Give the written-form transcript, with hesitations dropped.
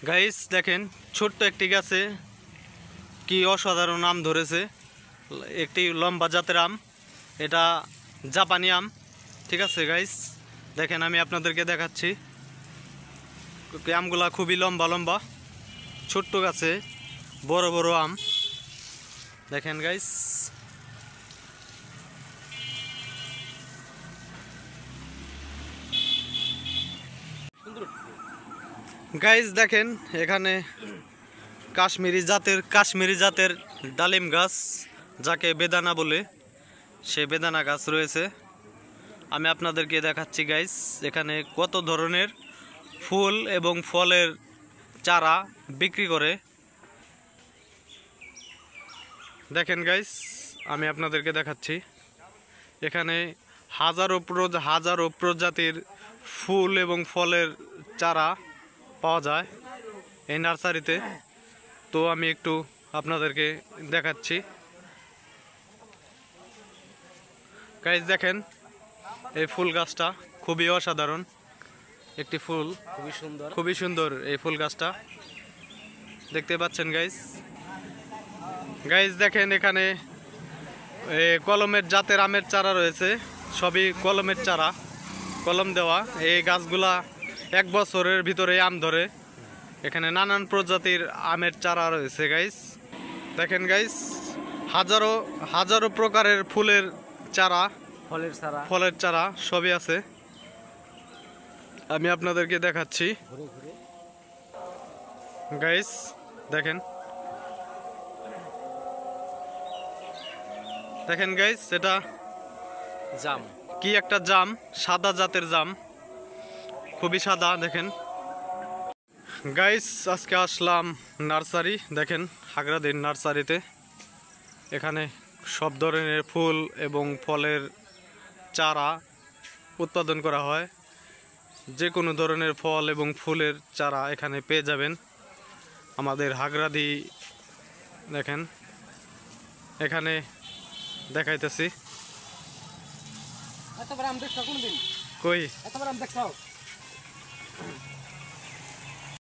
Guys দেখেন ছোট্ট একটি গাছে কি অসাধারণ আম ধরেছে। একটি লম্বা জাতের আম, এটা জাপানি আম। ঠিক আছে গাইস, দেখেন আমি আপনাদেরকে দেখাচ্ছি। আমগুলা খুবই লম্বা লম্বা, ছোট্ট গাছে বড় বড় আম। দেখেন গাইস, গাইস দেখেন এখানে কাশ্মীরি জাতের ডালিম গাছ, যাকে বেদানা বলে, সে বেদানা গাছ রয়েছে। আমি আপনাদেরকে দেখাচ্ছি গাইস, এখানে কত ধরনের ফুল এবং ফলের চারা বিক্রি করে। দেখেন গাইস, আমি আপনাদেরকে দেখাচ্ছি এখানে হাজারো প্রজাতির ফুল এবং ফলের চারা পাওয়া যায় এই নার্সারিতে। তো আমি একটু আপনাদেরকে দেখাচ্ছি গাইস। দেখেন এই ফুল গাছটা খুবই অসাধারণ একটি ফুল, খুবই সুন্দর এই ফুল গাছটা দেখতে পাচ্ছেন গাইস। দেখেন এখানে কলমের জাতের আমের চারা রয়েছে, সবই কলমের চারা, কলম দেওয়া। এই গাছগুলা 1 বছরের ভিতরে আম ধরে। এখানে নানান প্রজাতির আমের চারা রয়েছে গাইস। দেখেন গাইস, হাজারো প্রকারের ফুলের চারা, ফলের চারা সবই আছে। আমি আপনাদেরকে দেখাচ্ছি গাইস। দেখেন গাইস, এটা জাম, কি একটা জাম, সাদা জাতের জাম, খুবই সাদা। দেখেন গাইস, আজকে আসলাম নার্সারি, দেখেন হাগরাদির নার্সারিতে। এখানে সব ধরনের ফুল এবং ফলের চারা উৎপাদন করা হয়। যে কোনো ধরনের ফল এবং ফুলের চারা এখানে পেয়ে যাবেন আমাদের হাগরাদি। দেখেন এখানে দেখাইতেছি, কই